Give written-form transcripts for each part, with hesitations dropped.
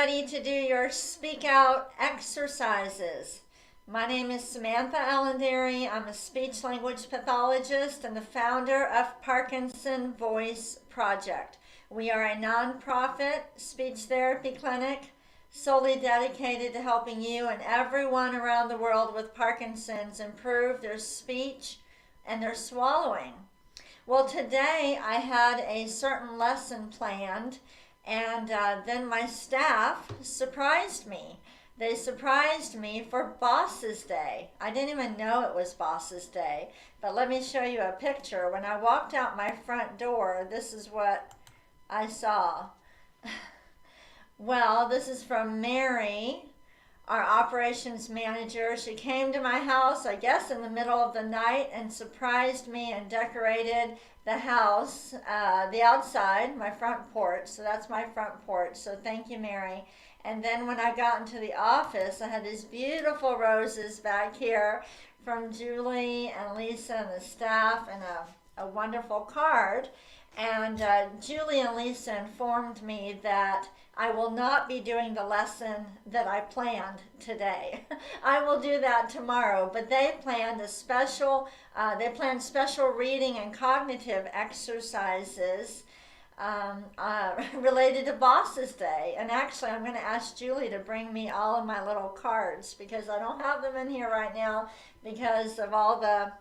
ready to do your speak out exercises. My name is Samantha Allenderry. I'm a speech language pathologist and the founder of Parkinson Voice Project. We are a nonprofit speech therapy clinic solely dedicated to helping you and everyone around the world with Parkinson's improve their speech and their swallowing. Well, today I had a certain lesson planned, and then my staff surprised me. They surprised me for Boss's Day. I didn't even know it was Boss's Day, but let me show you a picture. When I walked out my front door, this is what I saw. Well, this is from Mary, our operations manager. She came to my house, I guess in the middle of the night, and surprised me and decorated the house, the outside, my front porch. So that's my front porch. So thank you, Mary. And then when I got into the office, I had these beautiful roses back here from Julie and Lisa and the staff, and a wonderful card. And Julie and Lisa informed me that I will not be doing the lesson that I planned today. I will do that tomorrow, but they planned special reading and cognitive exercises related to Boss's Day. And actually, I'm going to ask Julie to bring me all of my little cards because I don't have them in here right now because of all the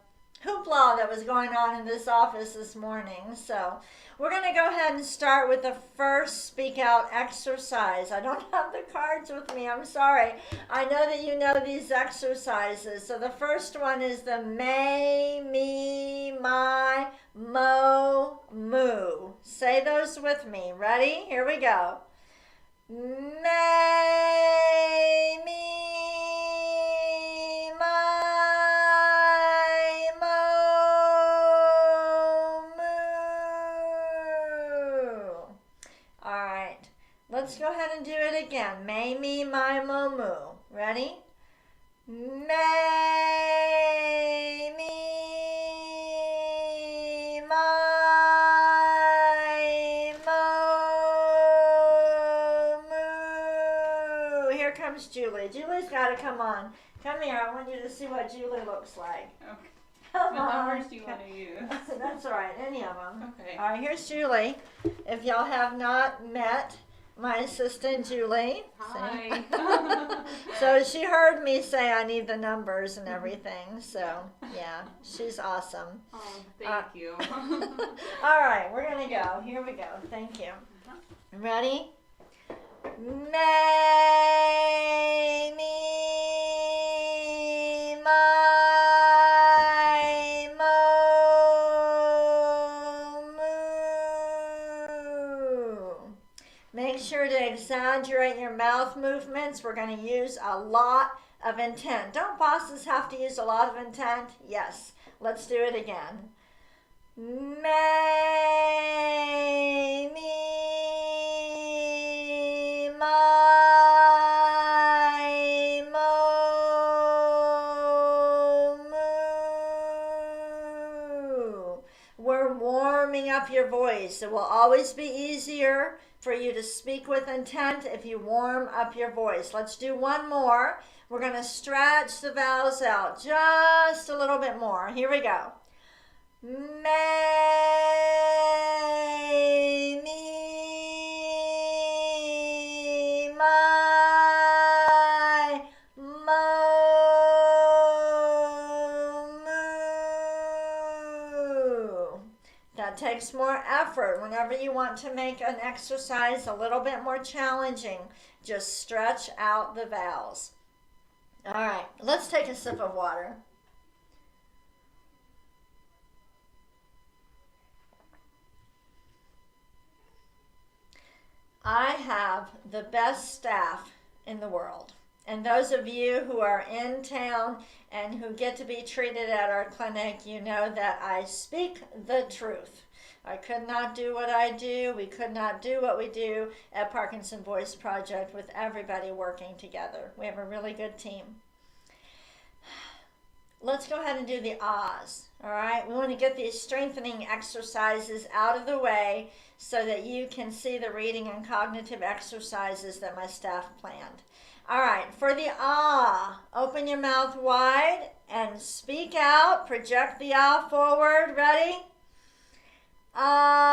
hoopla that was going on in this office this morning. So we're going to go ahead and start with the first speak out exercise. I don't have the cards with me. I'm sorry. I know that you know these exercises. So the first one is the may, me, my, mo, moo. Say those with me. Ready? Here we go. May, me, let's go ahead and do it again. May, me, my, mo, moo. Ready? May, me, my, mo, moo. Here comes Julie. Julie's got to come on. Come here. I want you to see what Julie looks like. Okay. Come what on. numbers do you want to use? That's all right. Any of them. Okay. All right. Here's Julie. If y'all have not met my assistant, Julie. Hi. So she heard me say I need the numbers and everything. So, yeah, she's awesome. Oh, thank you. All right, we're going to go. Here we go. Thank you. Ready? May, me, my, mo, moo. Make sure to exaggerate your mouth movements. We're going to use a lot of intent. Don't bosses have to use a lot of intent? Yes. Let's do it again. May, me, my, mo, moo. We're warming up your voice. It will always be easier for you to speak with intent if you warm up your voice. Let's do one more. We're going to stretch the vowels out just a little bit more. Here we go. May, me, my, mo, moo. That takes more effort. Whenever you want to make an exercise a little bit more challenging, just stretch out the vowels. All right, let's take a sip of water. I have the best staff in the world. And those of you who are in town and who get to be treated at our clinic, you know that I speak the truth. I could not do what I do. We could not do what we do at Parkinson Voice Project with everybody working together. We have a really good team. let's go ahead and do the ahs. All right, we want to get these strengthening exercises out of the way so that you can see the reading and cognitive exercises that my staff planned. All right, for the ah, open your mouth wide and speak out. Project the ah forward. Ready? Ah.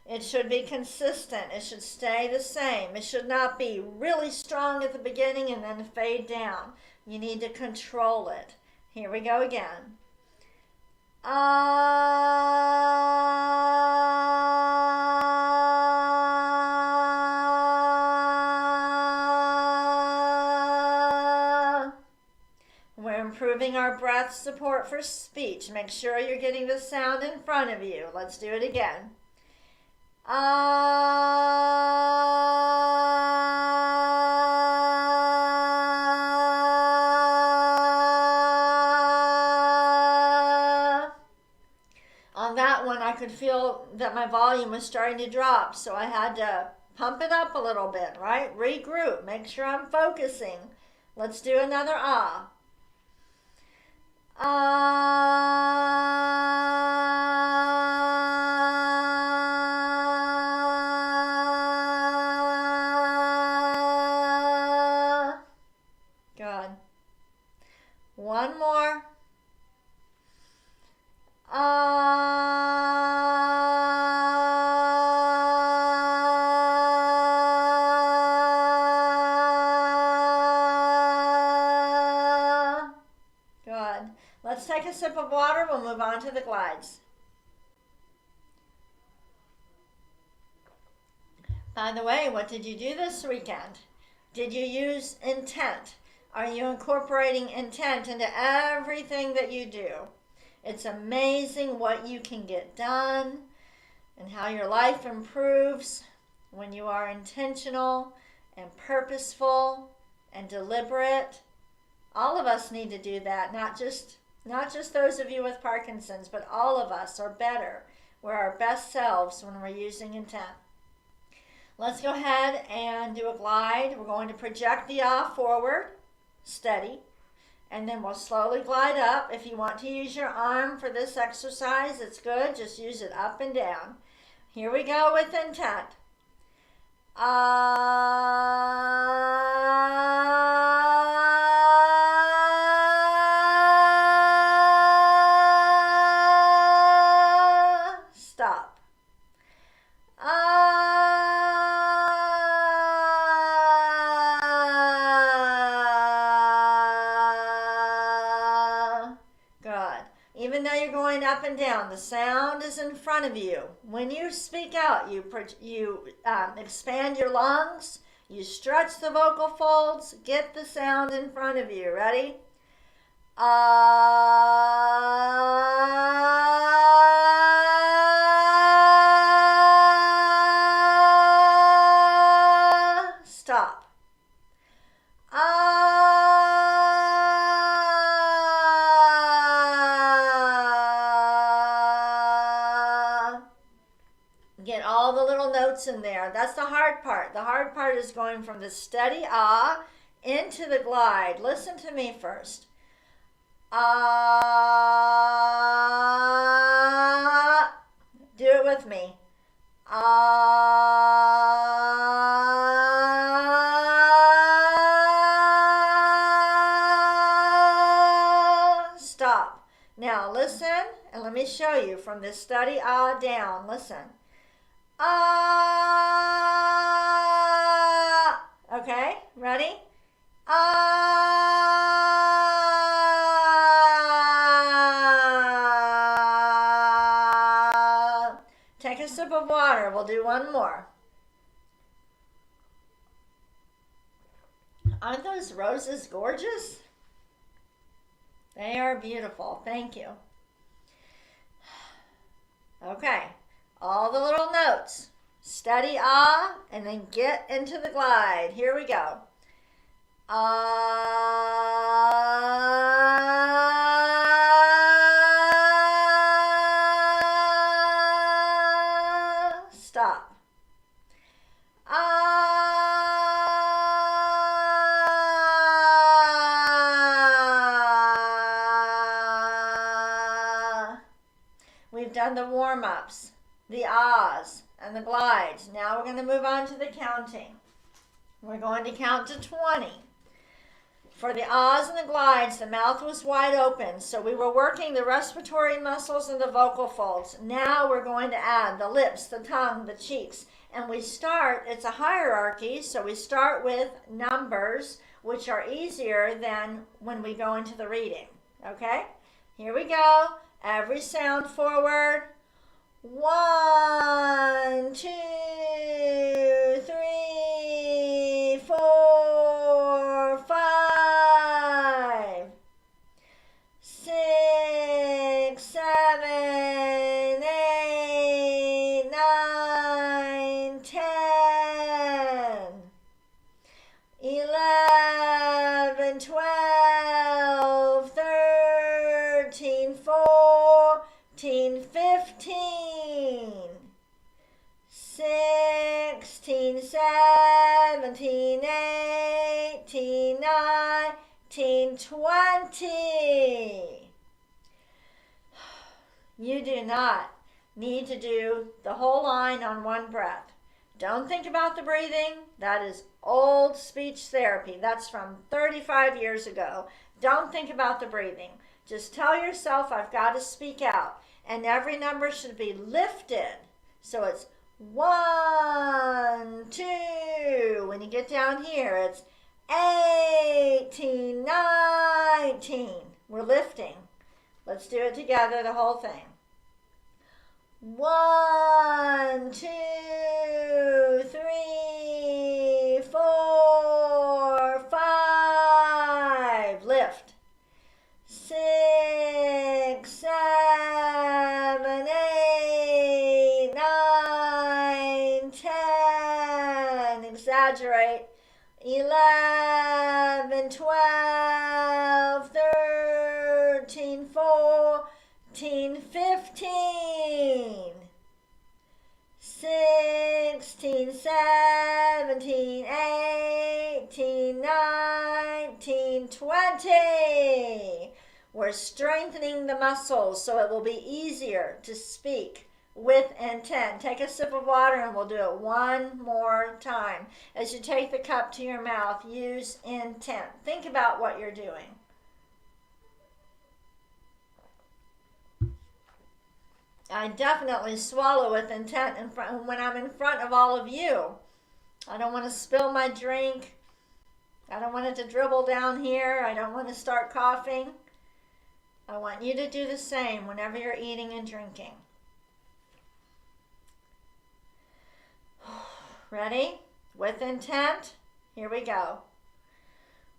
It should be consistent. It should stay the same. It should not be really strong at the beginning and then fade down. You need to control it. Here we go again. We're improving our breath support for speech. Make sure you're getting the sound in front of you. Let's do it again. On that one, I could feel that my volume was starting to drop, so I had to pump it up a little bit, right? Regroup, make sure I'm focusing. Let's do another ah. Good. One more. Good. Let's take a sip of water. We'll move on to the glides. By the way, what did you do this weekend? Did you use intent? Are you incorporating intent into everything that you do? It's amazing what you can get done and how your life improves when you are intentional and purposeful and deliberate. All of us need to do that, not just those of you with Parkinson's, but all of us are better. We're our best selves when we're using intent. Let's go ahead and do a glide. We're going to project the ah forward, steady, and then we'll slowly glide up. If you want to use your arm for this exercise, it's good. Just use it up and down. Here we go with intent. Stop. Good. Even though you're going up and down, the sound is in front of you. When you speak out, you expand your lungs, you stretch the vocal folds, get the sound in front of you. Ready? Stop. Get all the little notes in there. That's the hard part. The hard part is going from the steady ah into the glide. Listen to me first. Ah. Do it with me. Ah. Stop. Now listen, and let me show you from this steady ah down. Listen. Ah. Okay, ready? Ah. Take a sip of water. We'll do one more. Aren't those roses gorgeous? They are beautiful. Thank you. Okay. All the little notes. Steady ah, and then get into the glide. Here we go. Ah. Stop. We've done the warm-ups, the ahs, and the glides. Now we're going to move on to the counting. We're going to count to 20. For the ahs and the glides, the mouth was wide open, so we were working the respiratory muscles and the vocal folds. Now we're going to add the lips, the tongue, the cheeks. And we start, it's a hierarchy, so we start with numbers, which are easier than when we go into the reading. Okay? Here we go. Every sound forward. 1, 2, 3, 4, 5, 6, 7, 8, 9, 10, 11, 12, 13, 14, 15, 16, 17, 18, 19, 20. You do not need to do the whole line on one breath. Don't think about the breathing. That is old speech therapy. That's from 35 years ago. Don't think about the breathing. Just tell yourself, I've got to speak out. And every number should be lifted. So it's 1, 2. When you get down here, it's 18, 19. We're lifting. Let's do it together, the whole thing. 1, 2, 3, 4, 5. Lift. 6, 7, 8, 9, 10. Exaggerate. 11, 12, 13, 14, 15, 16, 17, 18, 19, 20. We're strengthening the muscles so it will be easier to speak with intent. Take a sip of water and we'll do it one more time. As you take the cup to your mouth, use intent. Think about what you're doing. I definitely swallow with intent when I'm in front of all of you. I don't want to spill my drink. I don't want it to dribble down here. I don't want to start coughing. I want you to do the same whenever you're eating and drinking. Ready? With intent. Here we go.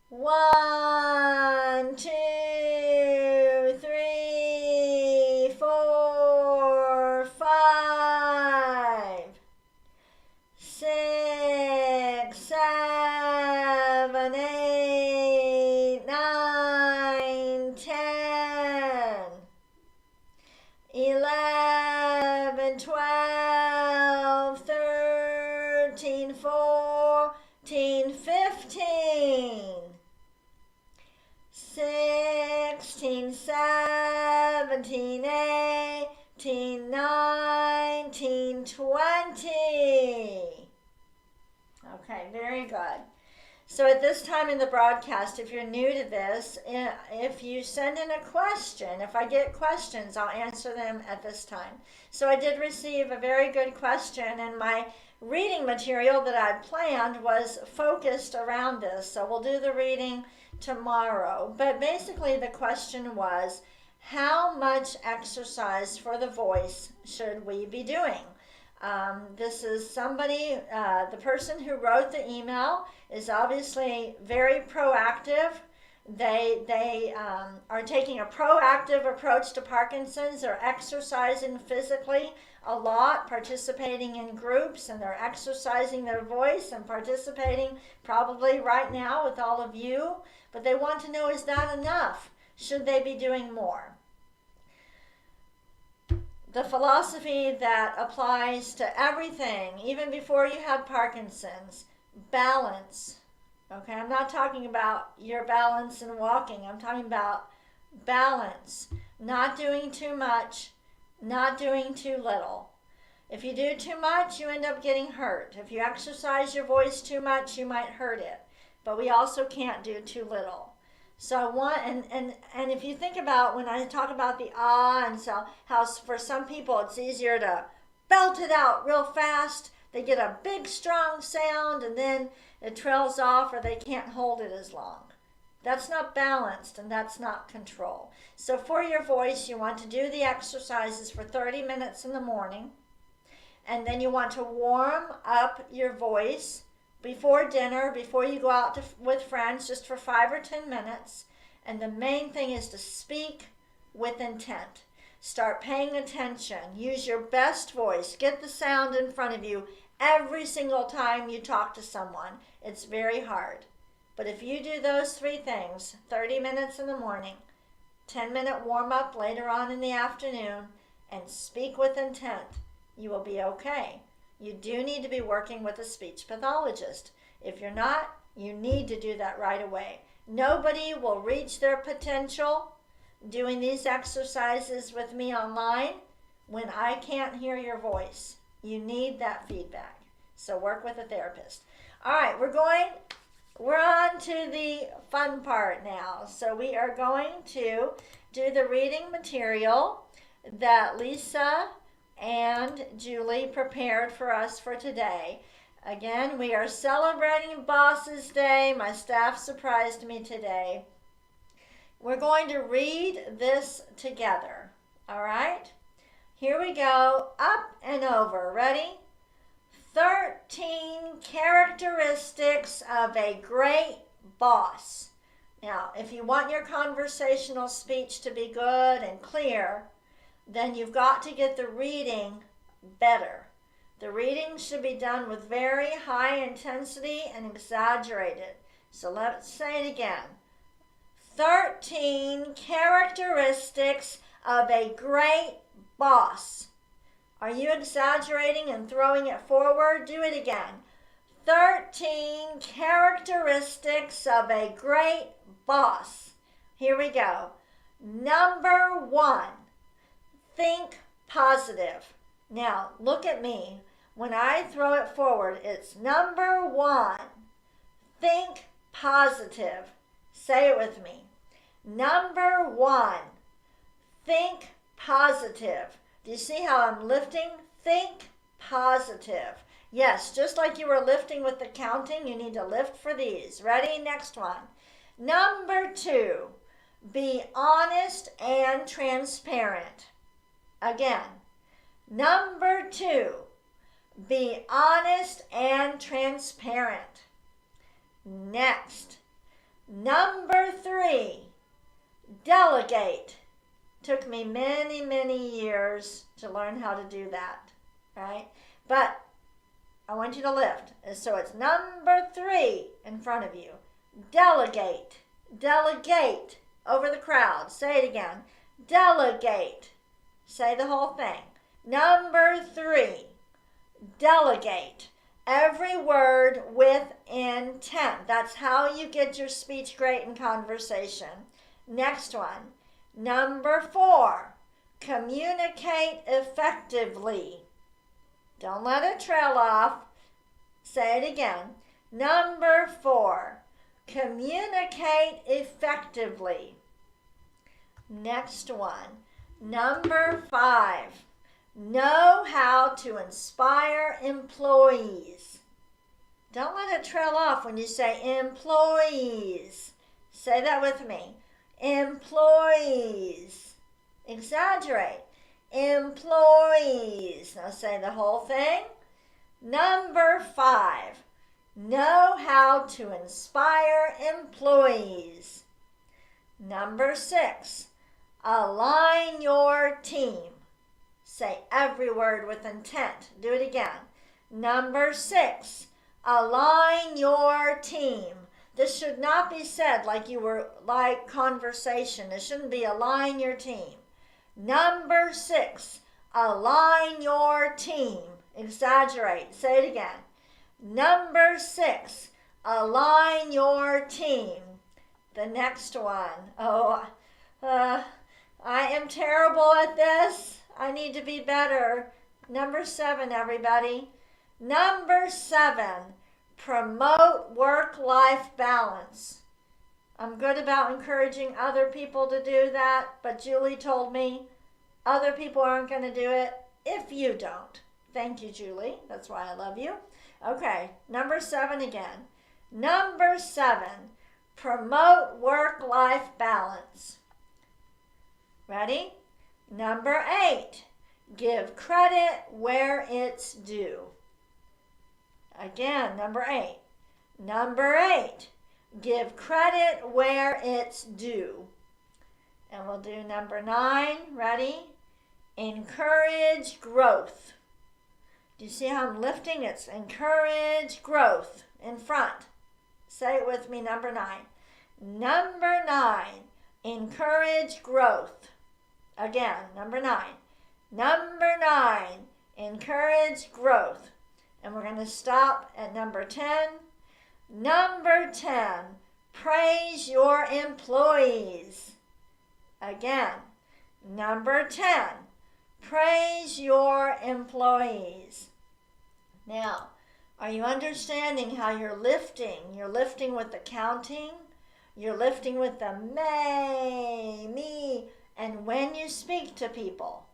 1, 2, 3, 4, 5, 6, 7, 8, 9, 10, 11, 12, 13, 14, 15, 16, 17, 18, 19, 20. Okay, very good. So at this time in the broadcast, if you're new to this, if you send in a question, if I get questions, I'll answer them at this time. So I did receive a very good question, and my reading material that I'd planned was focused around this. So we'll do the reading tomorrow. But basically the question was, how much exercise for the voice should we be doing? This is somebody, the person who wrote the email is obviously very proactive. They are taking a proactive approach to Parkinson's. They're exercising physically a lot, participating in groups, and they're exercising their voice and participating probably right now with all of you. But they want to know, is that enough? Should they be doing more? the philosophy that applies to everything, even before you have Parkinson's, balance. Okay, I'm not talking about your balance in walking. I'm talking about balance. Not doing too much, not doing too little. If you do too much, you end up getting hurt. If you exercise your voice too much, you might hurt it. But we also can't do too little. So I want, and if you think about when I talk about the and so how for some people it's easier to belt it out real fast. They get a big strong sound and then it trails off, or they can't hold it as long. That's not balanced, and that's not control. So for your voice, you want to do the exercises for 30 minutes in the morning, and then you want to warm up your voice before dinner, before you go out with friends, just for 5 or 10 minutes. And the main thing is to speak with intent. Start paying attention. Use your best voice. Get the sound in front of you every single time you talk to someone. It's very hard. But if you do those 3 things, 30 minutes in the morning, 10-minute warm-up later on in the afternoon, and speak with intent, you will be okay. You do need to be working with a speech pathologist. If you're not, you need to do that right away. Nobody will reach their potential doing these exercises with me online when I can't hear your voice. You need that feedback. So work with a therapist. All right, we're on to the fun part now. So we are going to do the reading material that Lisa and Julie prepared for us for today. Again, we are celebrating Bosses Day. My staff surprised me today. We're going to read this together. All right? Here we go. Up and over. Ready? 13 characteristics of a great boss. Now, if you want your conversational speech to be good and clear, then you've got to get the reading better. The reading should be done with very high intensity and exaggerated. So let's say it again. 13 characteristics of a great boss. Are you exaggerating and throwing it forward? Do it again. 13 characteristics of a great boss. Here we go. Number 1, think positive. Now, look at me. When I throw it forward, it's number 1, think positive. Say it with me. Number 1, think positive. Do you see how I'm lifting? Think positive. Yes, just like you were lifting with the counting, you need to lift for these. Ready? Next one. Number 2, be honest and transparent. Again. Number 2, be honest and transparent. Next. Number 3, delegate. Took me many, many years to learn how to do that, right? But I want you to lift. So it's number 3 in front of you. Delegate. Delegate over the crowd. Say it again. Delegate. Say the whole thing. Number 3, delegate. Every word with intent. That's how you get your speech great in conversation. Next one. Number 4, communicate effectively. Don't let it trail off. Say it again. Number 4, communicate effectively. Next one. Number 5, know how to inspire employees. Don't let it trail off when you say employees. Say that with me. Employees. Exaggerate. Employees. Now say the whole thing. Number 5, know how to inspire employees. Number 6, align your team. Say every word with intent. Do it again. Number 6, align your team. This should not be said like you were like conversation. It shouldn't be align your team. Number 6, align your team. Exaggerate. Say it again. Number 6, align your team. The next one. Oh, I am terrible at this. I need to be better. Number 7, everybody. Number 7, promote work-life balance. I'm good about encouraging other people to do that, but Julie told me other people aren't going to do it if you don't. Thank you, Julie. That's why I love you. Okay, number 7 again. Number 7, promote work-life balance. Ready? Number 8, give credit where it's due. Again, number 8. Number 8, give credit where it's due. And we'll do number 9. Ready? Encourage growth. Do you see how I'm lifting? It's encourage growth in front. Say it with me, number 9. Number 9, encourage growth. Again, number 9. Number 9, encourage growth. And we're going to stop at number 10. Number 10, praise your employees. Again, number 10, praise your employees. Now, are you understanding how you're lifting? You're lifting with the counting. You're lifting with the may, me, and when you speak to people.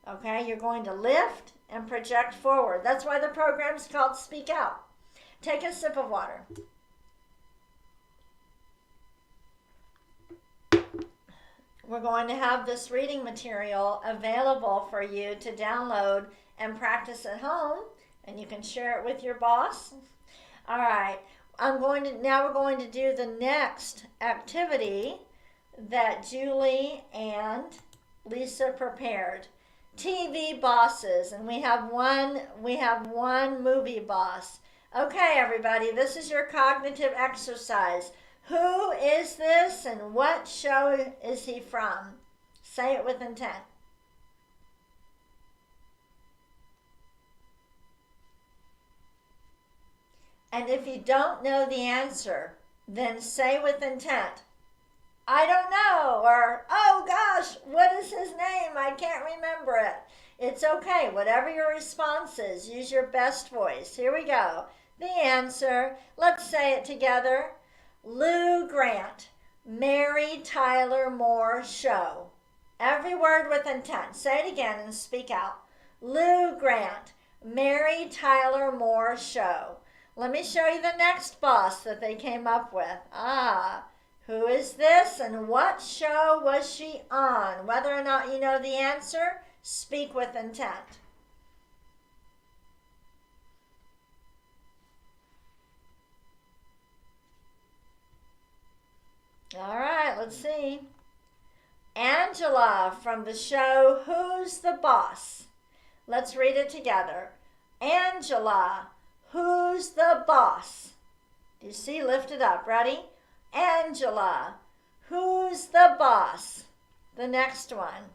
Okay, you're going to lift and project forward. That's why the program's called Speak Out. Take a sip of water. We're going to have this reading material available for you to download and practice at home, and you can share it with your boss. All right, now we're going to do the next activity that Julie and Lisa prepared. TV bosses, and we have one movie boss. Okay, everybody, this is your cognitive exercise. Who is this and what show is he from? Say it with intent. And if you don't know the answer, then say with intent, I don't know, or, oh gosh, what is his name? I can't remember it. It's okay. Whatever your response is, use your best voice. Here we go. The answer, let's say it together. Lou Grant, Mary Tyler Moore Show. Every word with intent. Say it again and speak out. Lou Grant, Mary Tyler Moore Show. Let me show you the next boss that they came up with. Who is this and what show was she on? Whether or not you know the answer, speak with intent. All right, let's see. Angela from the show Who's the Boss? Let's read it together. Angela, who's the boss? Do you see? Lift it up. Ready? Angela, who's the boss? The next one.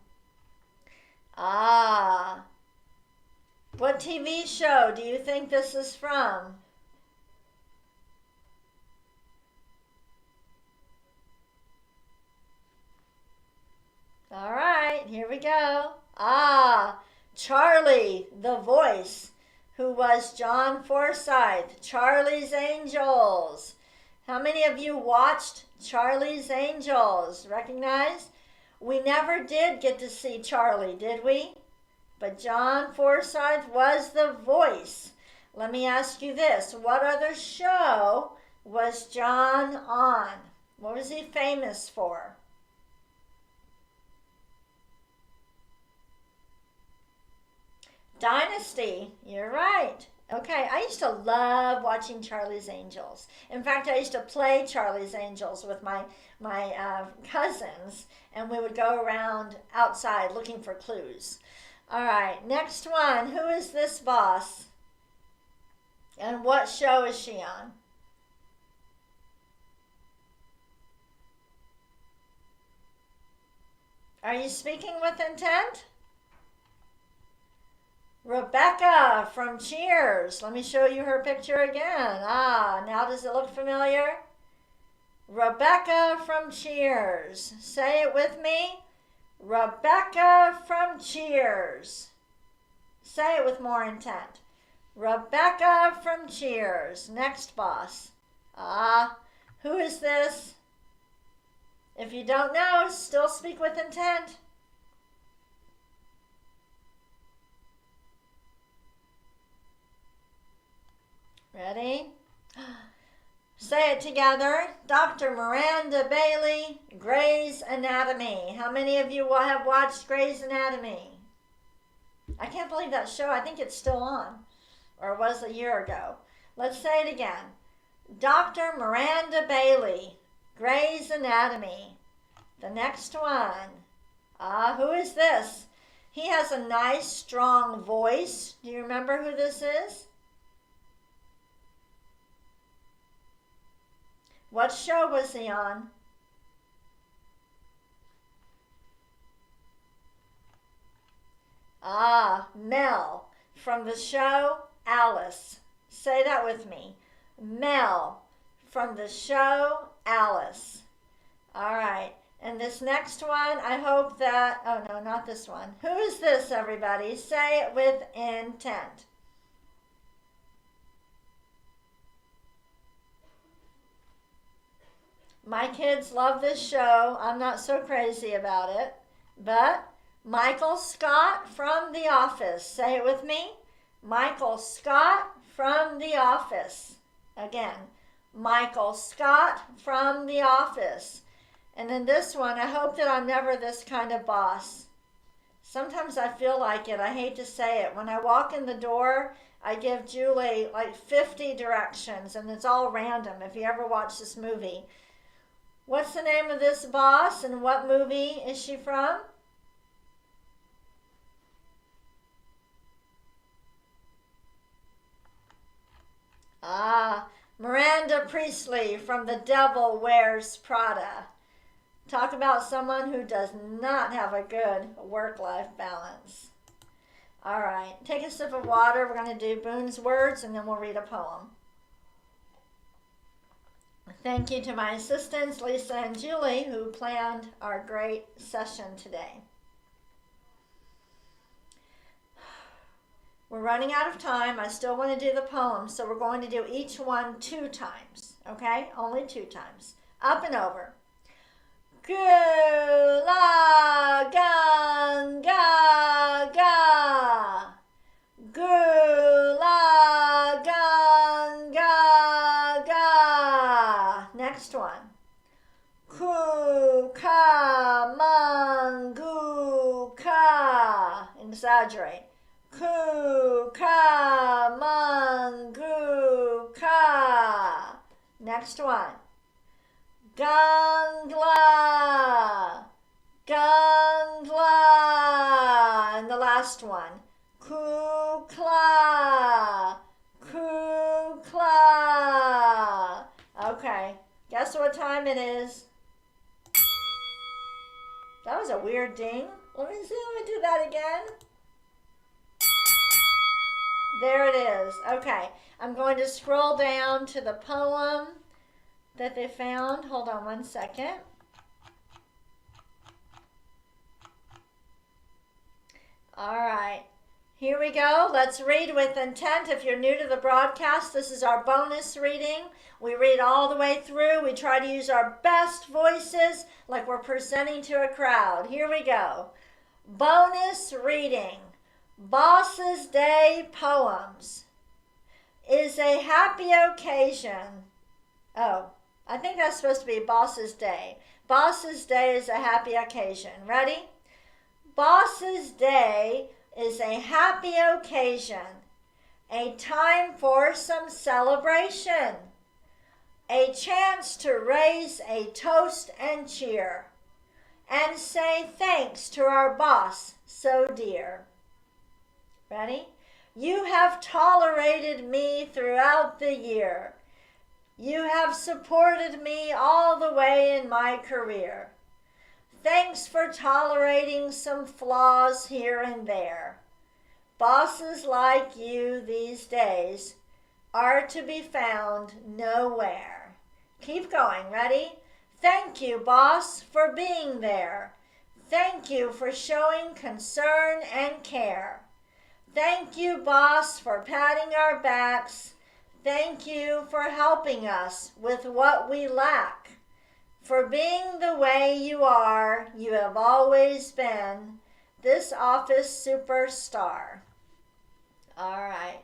What TV show do you think this is from? All right, here we go. Charlie, the voice, who was John Forsythe, Charlie's Angels. How many of you watched Charlie's Angels? Recognize? We never did get to see Charlie, did we? But John Forsythe was the voice. Let me ask you this. What other show was John on? What was he famous for? Dynasty. You're right. Okay, I used to love watching Charlie's Angels. In fact, I used to play Charlie's Angels with my cousins, and we would go around outside looking for clues. All right, next one. Who is this boss? And what show is she on? Are you speaking with intent? Rebecca from Cheers. Let me show you her picture again. Now does it look familiar? Rebecca from Cheers. Say it with me. Rebecca from Cheers. Say it with more intent. Rebecca from Cheers. Next boss. Who is this? If you don't know, still speak with intent. Ready? Say it together. Dr. Miranda Bailey, Grey's Anatomy. How many of you have watched Grey's Anatomy? I can't believe that show. I think it's still on, or it was a year ago. Let's say it again. Dr. Miranda Bailey, Grey's Anatomy. The next one. Who is this? He has a nice, strong voice. Do you remember who this is? What show was he on? Mel from the show Alice. Say that with me. Mel from the show Alice. All right. And this next one, I hope that, oh no, not this one. Who is this, everybody? Say it with intent. My kids love this show. I'm not so crazy about it. But Michael Scott from The Office. Say it with me. Michael Scott from The Office. Again, Michael Scott from The Office. And then this one, I hope that I'm never this kind of boss. Sometimes I feel like it. I hate to say it. When I walk in the door, I give Julie like 50 directions, and it's all random if you ever watch this movie. What's the name of this boss, and what movie is she from? Miranda Priestley from The Devil Wears Prada. Talk about someone who does not have a good work-life balance. All right, take a sip of water. We're going to do Boone's words, and then we'll read a poem. Thank you to my assistants, Lisa and Julie, who planned our great session today. We're running out of time. I still want to do the poem, so we're going to do each one 2 times, okay? Only 2 times. Up and over. Gula ganga ga. Gula ganga ga. Next one. Ku ka mangu ka. Exaggerate. Ku ka mangu ka. Next one. Gangla, gangla, and the last one, kukla, kukla. Okay, guess what time it is? That was a weird ding. Let me do that again. There it is. Okay, I'm going to scroll down to the poem that they found. Hold on one second. All right, here we go. Let's read with intent. If you're new to the broadcast, this is our bonus reading. We read all the way through. We try to use our best voices like we're presenting to a crowd. Here we go. Bonus reading. Boss's Day Poems. Is a happy occasion. Oh, I think that's supposed to be Boss's Day. Boss's Day is a happy occasion. Ready? Boss's Day is a happy occasion, a time for some celebration, a chance to raise a toast and cheer, and say thanks to our boss so dear. Ready? You have tolerated me throughout the year. You have supported me all the way in my career. Thanks for tolerating some flaws here and there. Bosses like you these days are to be found nowhere. Keep going. Ready? Thank you, boss, for being there. Thank you for showing concern and care. Thank you, boss, for patting our backs. Thank you for helping us with what we lack. For being the way you are, you have always been this office superstar. All right.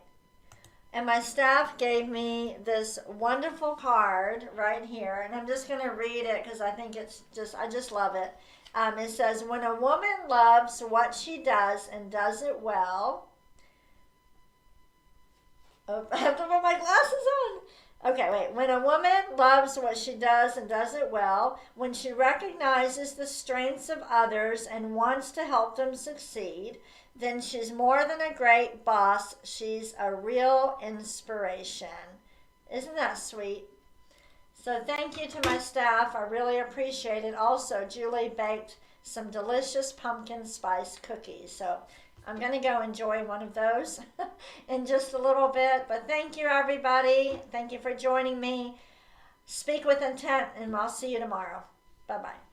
And my staff gave me this wonderful card right here, and I'm just going to read it because I think I just love it. It says, when a woman loves what she does and does it well. Oh, I have to put my glasses on. Okay, wait. When a woman loves what she does and does it well, when she recognizes the strengths of others and wants to help them succeed, then she's more than a great boss. She's a real inspiration. Isn't that sweet? So thank you to my staff. I really appreciate it. Also, Julie baked some delicious pumpkin spice cookies. So I'm going to go enjoy one of those in just a little bit. But thank you, everybody. Thank you for joining me. Speak with intent, and I'll see you tomorrow. Bye-bye.